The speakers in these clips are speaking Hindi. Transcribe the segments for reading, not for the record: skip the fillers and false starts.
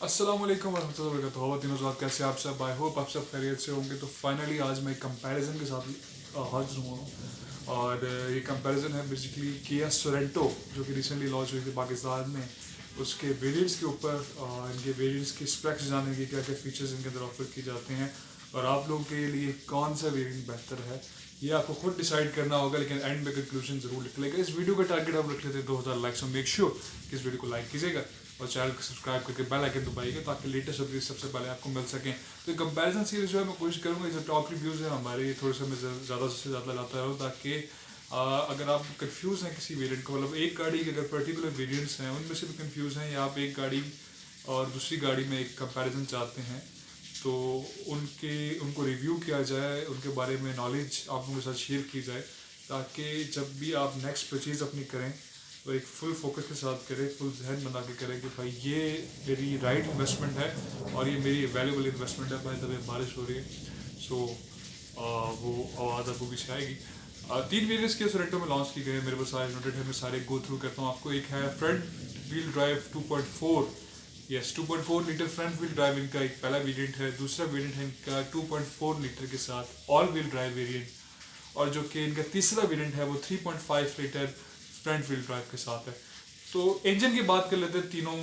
अस्सलाम वालेकुम वरहमतुल्लाहि वबरकातुहू। बहुत कैसे आप सब? आई होप आप सब खैरियत से होंगे। तो फाइनली आज मैं कंपैरिजन के साथ हाजिर हुआ हूँ और ये कंपैरिजन है बेसिकली किया सोरेंटो जो कि रिसेंटली लॉन्च हुई थी पाकिस्तान में, उसके वेरिएंट्स के ऊपर। इनके वेरिएंट्स की स्पेक्स जाने की क्या क्या फीचर्स इनके अंदर ऑफर की जाते हैं और आप लोगों के लिए कौन सा वेरिएंट बेहतर है ये आपको खुद डिसाइड करना होगा, लेकिन एंड में कंक्लूजन जरूर लिख लेगा। इस वीडियो का टारगेट हम रख लेते हैं 2000 लाइक। सो मेक श्योर कि इस वीडियो को लाइक कीजिएगा और चैनल को सब्सक्राइब करके बेल आइकन दबाइएगा ताकि लेटेस्ट अपडेट सबसे पहले आपको मिल सकें। तो कंपैरिजन सीरीज जो है मैं कोशिश करूँगा, जो टॉप रिव्यूज़ है हमारे ये थोड़े से मैं ज़्यादा से ज़्यादा लाता रहूँ ताकि अगर आप कंफ्यूज हैं किसी वेरिएंट को, मतलब एक गाड़ी के अगर पर्टिकुलर वेरिएंट्स हैं उनमें से भी कंफ्यूज हैं, या आप एक गाड़ी और दूसरी गाड़ी में एक कंपैरिजन चाहते हैं तो उनको रिव्यू किया जाए, उनके बारे में नॉलेज आप लोगों के साथ शेयर की जाए ताकि जब भी आप नेक्स्ट परचेज़ अपनी करें तो एक फुल फोकस के साथ करें, फुल जहन बना के करें कि भाई ये मेरी राइट इन्वेस्टमेंट है और ये मेरी वैल्यूबल इन्वेस्टमेंट है। भाई तभी बारिश हो रही है, सो वो आवाज़ आपको पीछे आएगी। तीन वेरियंट्स के सोरेंटो में लॉन्च की गए हैं, मेरे पास सारे नोटेड है, मैं सारे गो थ्रू करता हूँ आपको। एक है front wheel drive 2.4, yes 2.4 litre front wheel drive इनका एक पहला वेरिएंट है। दूसरा वेरिएंट है इनका 2.4 लीटर के साथ ऑल व्हील ड्राइव वेरिएंट, और जो कि इनका तीसरा वेरिएंट है वो 3.5 लीटर फ्रंट व्हील ड्राइव के साथ है। तो इंजन की बात कर लेते हैं तीनों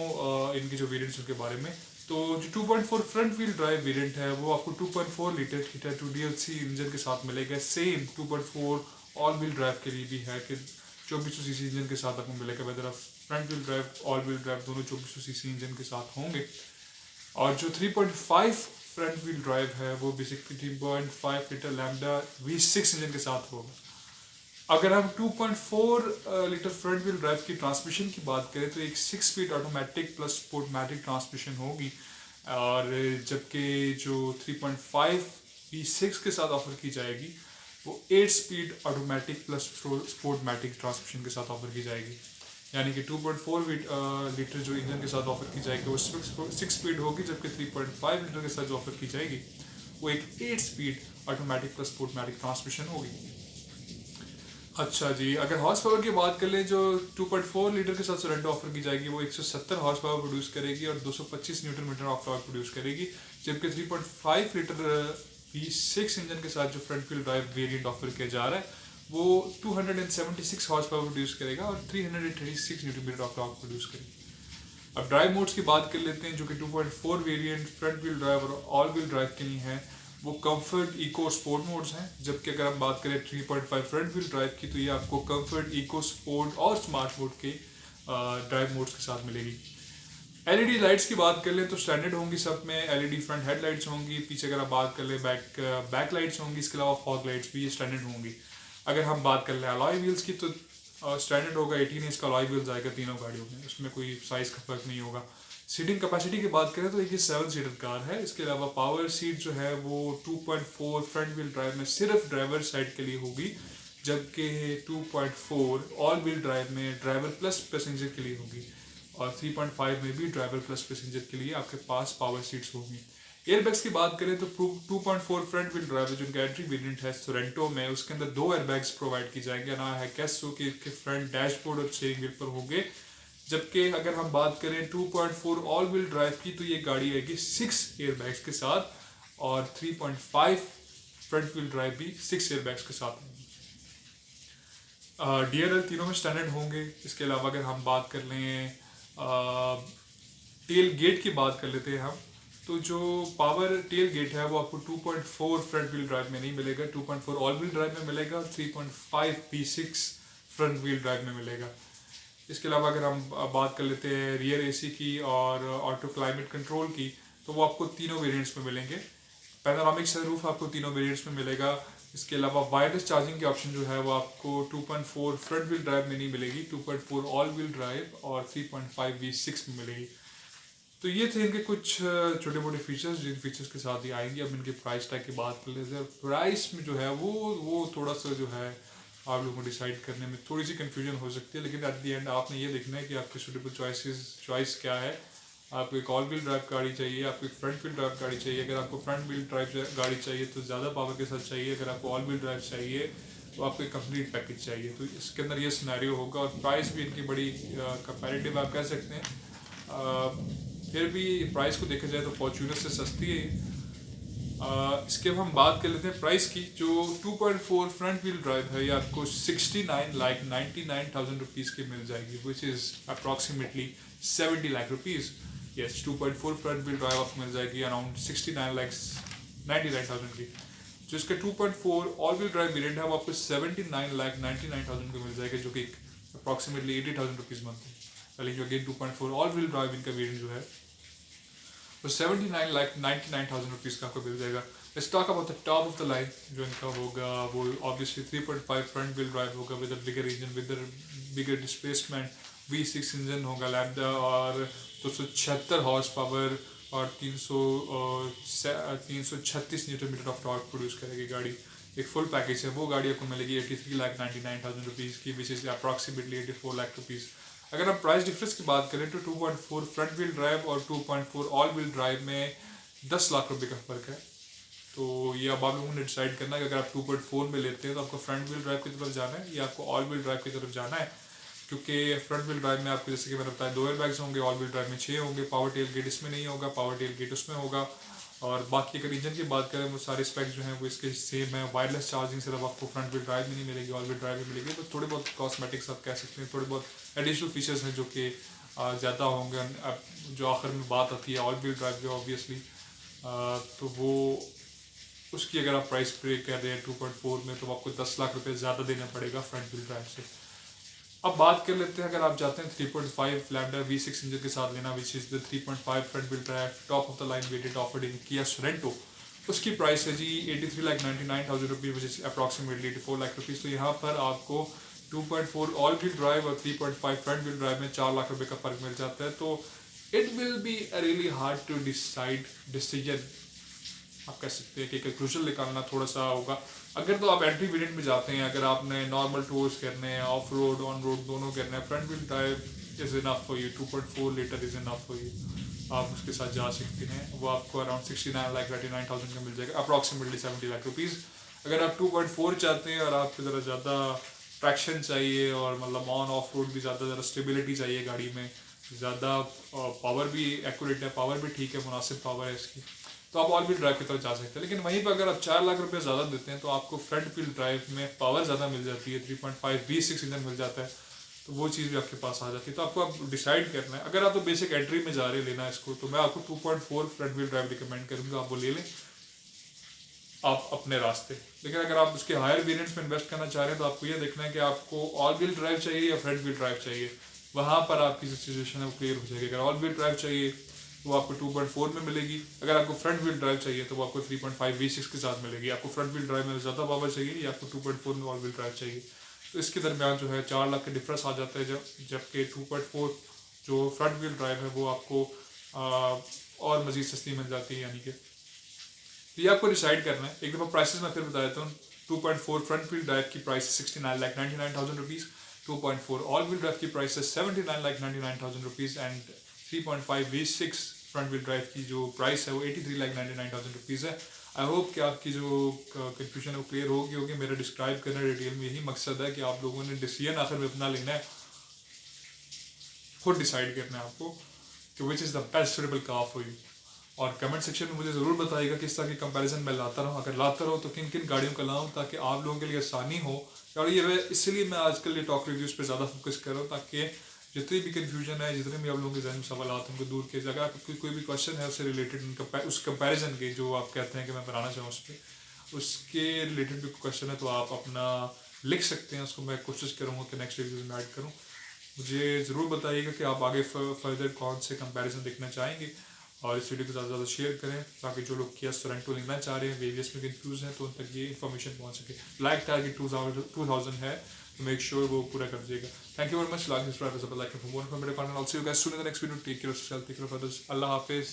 इनके जो वेरिएंट्स उनके बारे में। तो जो 2.4 फ्रंट व्हील ड्राइव वेरिएंट है वो आपको 2.4 लीटर हीटर 2DLC इंजन के साथ मिलेगा। सेम 2.4 ऑल व्हील ड्राइव के लिए भी है कि 2400 सीसी इंजन के साथ आपको मिलेगा। वेदर आप front wheel drive all wheel drive दोनों 2400 सीसी इंजन के साथ होंगे। और जो 3.5 फ्रंट व्हील ड्राइव है वो basically 3.5 litre lambda V6 engine के साथ होगा। अगर हम 2.4 लीटर फ्रंट व्हील ड्राइव की ट्रांसमिशन की बात करें तो एक 6 स्पीड ऑटोमेटिक प्लस स्पोर्टमैटिक ट्रांसमिशन होगी, और जबकि जो 3.5 V6 के साथ ऑफर की जाएगी वो 8 स्पीड ऑटोमेटिक प्लस स्पोर्टमैटिक ट्रांसमिशन के साथ ऑफर की जाएगी। यानी कि 2.4 लीटर जो इंजन के साथ ऑफर की जाएगी वो 6 स्पीड होगी, जबकि 3.5 लीटर के साथ जो ऑफर की जाएगी वो एक 8 स्पीड ऑटोमेटिक प्लस स्पोर्टमैटिक ट्रांसमिशन होगी। अच्छा जी, अगर हॉर्स पावर की बात कर लें, जो 2.4 लीटर के साथ सोरेंटो ऑफर की जाएगी वो 170 हॉर्स पावर प्रोड्यूस करेगी और 225 newton metre of torque produce करेगी। जबकि 3.5 लीटर V6 इंजन के साथ जो front wheel drive variant offer किया जा रहा है वो 276 हॉर्स पावर प्रोड्यूस करेगा और 336 newton metre of torque produce करेगी। अब ड्राइव मोड्स की बात कर लेते हैं, जो कि 2.4 वेरिएंट फ्रंट व्हील ड्राइव और ऑल व्हील ड्राइव के लिए है। वो कंफर्ट, इको, स्पोर्ट मोड्स हैं। जबकि अगर हम बात करें 3.5 फ्रंट व्हील ड्राइव की तो ये आपको कंफर्ट, इको, स्पोर्ट और स्मार्ट मोड के ड्राइव मोड्स के साथ मिलेगी। एलईडी लाइट्स की बात कर लें तो स्टैंडर्ड होंगी सब में। एलईडी फ्रंट हेड लाइट्स होंगी, पीछे अगर आप बात कर लें बैक लाइट्स होंगी, इसके अलावा फॉग लाइट्स भी स्टैंडर्ड होंगी। अगर हम बात कर लें अलॉय व्हील्स की तो स्टैंडर्ड होगा 18 इंच का अलॉय व्हील्स आएगा तीनों गाड़ियों में, उसमें कोई साइज़ का फर्क नहीं होगा। सीटिंग कैपेसिटी की बात करें तो ये 7 सीटर कार है। इसके अलावा पावर सीट जो है वो 2.4 फ्रंट व्हील ड्राइव में सिर्फ ड्राइवर साइड के लिए होगी, जबकि 2.4 ऑल व्हील ड्राइव में ड्राइवर प्लस पैसेंजर के लिए होगी, और 3.5 में भी ड्राइवर प्लस पैसेंजर के लिए आपके पास पावर सीट्स होंगी। एयरबैग्स की बात करें तो 2.4 फ्रंट व्हील ड्राइव जो इनका एंट्री वेरिएंट है सोरेंटो में, उसके अंदर 2 एयरबैग्स प्रोवाइड की जाएंगे ना है कैसो के इसके फ्रंट डैशबोर्ड और स्टीयरिंग व्हील पर होंगे। जबकि अगर हम बात करें 2.4 ऑल व्हील ड्राइव की तो ये गाड़ी आएगी 6 एयरबैग्स के साथ, और 3.5 फ्रंट व्हील ड्राइव भी 6 एयरबैग्स के साथ होंगी। DRL तीनों में स्टैंडर्ड होंगे। इसके अलावा अगर हम बात कर लें टेल गेट की बात कर लेते हैं हम, तो जो पावर टेल गेट है वो आपको 2.4 फ्रंट व्हील ड्राइव में नहीं मिलेगा, 2.4 ऑल व्हील ड्राइव में मिलेगा और 3.5 V6 फ्रंट व्हील ड्राइव में मिलेगा। इसके अलावा अगर हम बात कर लेते हैं रियर एसी की और ऑटो क्लाइमेट कंट्रोल की, तो वो आपको तीनों वेरिएंट्स में मिलेंगे। पैनोरामिक सनरूफ आपको तीनों वेरिएंट्स में मिलेगा। इसके अलावा वायरलेस चार्जिंग की ऑप्शन जो है वो आपको 2.4 फ्रंट व्हील ड्राइव में नहीं मिलेगी, 2.4 ऑल व्हील ड्राइव और 3.5 V6 में मिलेगी। तो ये थे इनके कुछ छोटे मोटे फीचर्स, जिन फीचर्स के साथ ही आएंगे। अब इनके प्राइस टैग की बात कर लेते हैं। प्राइस में जो है वो थोड़ा सा जो है आप लोगों को डिसाइड करने में थोड़ी सी कन्फ्यूजन हो सकती है, लेकिन एट द एंड आपने ये देखना है कि आपके सूटेबल चॉइस क्या है। आपको एक ऑल व्हील ड्राइव गाड़ी चाहिए, आपको एक फ्रंट व्हील ड्राइव गाड़ी चाहिए। अगर आपको फ्रंट व्हील ड्राइव गाड़ी चाहिए तो ज़्यादा पावर के साथ चाहिए, अगर आपको ऑल व्हील ड्राइव चाहिए तो आपको एक कंप्लीट पैकेज चाहिए। तो इसके अंदर ये सिनेरियो होगा, और प्राइस भी इनकी बड़ी कंपैरेटिव आप कह सकते हैं। फिर भी प्राइस को देखा जाए तो फॉर्च्यूनर से सस्ती है ये। इसके अब हम बात कर लेते हैं प्राइस की। जो 2.4 फ्रंट व्हील ड्राइव है ये आपको 69,99,000 रुपीज़ की मिल जाएगी, which is approximately 70 lakh rupees. Yes, 2.4 front wheel drive आपको मिल जाएगी अराउंड 69,99,000 की। जो इसका 2.4 ऑल व्हील ड्राइव वेरिएंट है वो आपको 79,99,000 को मिल जाएगा, जो कि अप्रॉक्सीमेटली 80,000 रुपीज़ मंथ है। पहले जो अगेन 2.4 ऑल व्हील ड्राइव इनका वेरिएंट जो है वो 79,99,000 रुपीज़ का आपको मिल जाएगा। Let's talk about the top of the line जो इनका होगा, वो ऑब्वियसली 3.5 फ्रंट व्हील ड्राइव होगा with a bigger engine, with bigger displacement, V6 engine होगा लैम्डा, और 276 हॉर्स पावर और 336 newton metre of torque produce करेगी गाड़ी। एक फुल पैकेज है, वो गाड़ी आपको मिलेगी 83,99,000 रुपीज़ की, which is approximately 84 lakh rupees. अगर हम प्राइस डिफरेंस की बात करें तो 2.4 फ्रंट व्हील ड्राइव और 2.4 ऑल व्हील ड्राइव में 10 लाख रुपए का फ़र्क है। तो ये अब आप लोगों ने डिसाइड करना है कि अगर आप 2.4 में लेते हैं तो आपको फ्रंट व्हील ड्राइव की तरफ जाना है या आपको ऑल व्हील ड्राइव की तरफ जाना है। क्योंकि फ्रंट व्हील ड्राइव में आपको, जैसे कि मैंने बताया, 2 एयरबैग्स होंगे, ऑल व्हील ड्राइव में 6 होंगे, पावर टेल गेट इसमें नहीं होगा, पावर टेल गेट उसमें होगा। और बाकी अगर इंजन की बात करें वो सारे स्पेक्स जो हैं वो इसके सेम है। वायरलेस चार्जिंग सिर्फ आपको फ्रंट व्हील ड्राइव में नहीं मिलेगी, ऑल व्हील ड्राइव में मिलेगी। तो थोड़े बहुत कॉस्मेटिक्स आप कह सकते हैं, थोड़े बहुत एडिशनल फीचर्स हैं जो कि ज़्यादा होंगे। अब जो आखिर में बात आती है ऑल व्हील ड्राइव की, ऑब्वियसली तो वो उसकी अगर आप प्राइस पे कह रहे हैं 2.4 में, तो आपको 10 लाख रुपए ज़्यादा देना पड़ेगा फ्रंट व्हील ड्राइव से। अब बात कर लेते हैं, अगर आप चाहते हैं 3.5 लैम्डा V6 इंजन के साथ लेना, which is the 3.5 front wheel drive top of the line variant offered in किया सोरेंटो, उसकी प्राइस है जी 83,99,000 rupees, which is approximately 84 lakh rupees. तो यहाँ पर आपको 2.4 ऑल व्हील ड्राइव और 3.5 फ्रंट व्हील ड्राइव में 4 लाख रुपए का फ़र्क मिल जाता है। तो it will be really hard to decision, आप कह सकते हैं कि कंक्लूजन निकालना थोड़ा सा होगा। अगर तो आप एंट्री वेरिएंट में जाते हैं, अगर आपने नॉर्मल टूर्स करने हैं, ऑफ रोड ऑन रोड दोनों करने हैं, front wheel drive is enough for you, 2.4 litre is enough for you, आप उसके साथ जा सकते हैं। वो आपको अराउंड 69,39,000 का मिल जाएगा, अप्रॉक्सीमेटली 70 लाख रुपीज़। अगर आप 2.4 चाहते हैं और आपको ज़रा ज़्यादा ट्रैक्शन चाहिए और मतलब ऑन ऑफ रोड भी ज़्यादा स्टेबिलिटी चाहिए गाड़ी में, ज़्यादा पावर भी एक्यूरेट है, पावर भी ठीक है, मुनासिब पावर है इसकी, तो आप ऑल व्हील ड्राइव की तरफ जा सकते हैं। लेकिन वहीं पर अगर आप 4 लाख रुपए ज़्यादा देते हैं तो आपको फ्रंट व्हील ड्राइव में पावर ज़्यादा मिल जाती है, 3.5 V6 इंजन मिल जाता है, तो वो चीज़ भी आपके पास आ जाती है। तो आपको अब डिसाइड करना है। अगर आप तो बेसिक एंट्री में जा रहे हैं लेना इसको, तो मैं आपको 2.4 फ्रंट व्हील ड्राइव रिकमेंड करूँगा, आप वो ले लें आप अपने रास्ते। लेकिन अगर आप उसके हायर वेरिएंट्स में इन्वेस्ट करना चाह रहे हैं तो आपको ये देखना है कि आपको ऑल व्हील ड्राइव चाहिए या फ्रंट व्हील ड्राइव चाहिए, वहाँ पर आपकी जो सिचुएशन है वो क्लियर हो जाएगी। अगर ऑल व्हील ड्राइव चाहिए वो आपको 2.4 में मिलेगी, अगर आपको फ्रंट व्हील ड्राइव चाहिए तो वो आपको 3.5 V6 के साथ मिलेगी। आपको फ्रंट व्हील ड्राइव में ज़्यादा पावर चाहिए या आपको 2.4 में ऑल व्हील ड्राइव चाहिए, तो इसके दरमियान जो है 4 लाख का डिफरेंस आ जाता है। जबकि 2.4 जो फ्रंट व्हील ड्राइव है वो आपको और मज़ीद सस्ती मिल जाती है। यानी कि तो ये आपको डिसाइड करना है। एक दफ़ा प्राइसेस मैं फिर बता देता हूँ। 2.4 फ्रंट व्हील ड्राइव की प्राइस है 69,99,000 रुपीज़, 2.4 ऑल व्हील ड्राइव की प्राइस है 79,99,000 rupees and 3.5 V6 front wheel drive की जो प्राइस है वो 83,99,000 रुपीज़ है। आई होप कि आपकी जो कन्फ्यूजन है वो क्लियर होगी। मेरा डिस्क्राइब करना डिटेल में यही मकसद है कि आप लोगों ने डिसीजन आखिर में अपना लेना है, खुद डिसाइड करना है आपको कि which is the best suitable car for you. और कमेंट सेक्शन में मुझे ज़रूर बताइएगा किस तरह की कंपैरिजन मैं लाता रहूँ। अगर लाता रहूँ तो किन किन गाड़ियों का लाऊँ ताकि आप लोगों के लिए आसानी हो। और ये इसलिए मैं आजकल ये टॉक रिव्यूज़ पे ज़्यादा फोकस कर रहा हूँ ताकि जितनी भी कन्फ्यूजन है, जितने भी आप लोगों के जहन में सवाल आते हैं उनको दूर किया जाए। अगर आपको कोई भी क्वेश्चन है उससे रिलेटेड उस कंपैरिजन के जो आप कहते हैं कि मैं बनाना चाहूँ उस पर, उसके रिलेटेड भी क्वेश्चन है तो आप अपना लिख सकते हैं, उसको मैं कोशिश करूँगा कि नेक्स्ट वीडियोज़ में ऐड करूँ। मुझे ज़रूर बताइएगा कि आप आगे फर्दर कौन से कंपैरिजन देखना चाहेंगे और इस वीडियो को ज़्यादा से ज़्यादा शेयर करें ताकि जो लोग किया सोरेंटो लेना चाह रहे हैं, वेरियस में कंफ्यूज हैं, तो उन तक ये इन्फॉर्मेशन पहुंच सके। लाइक टारगेट 2000 है तो मेक श्योर वो पूरा कर दीजिएगा। Thank you very much. Like subscribe for more informative content. Also you guys soon in the next video. Take care of yourself, take care of others. अल्लाह हाफिज़।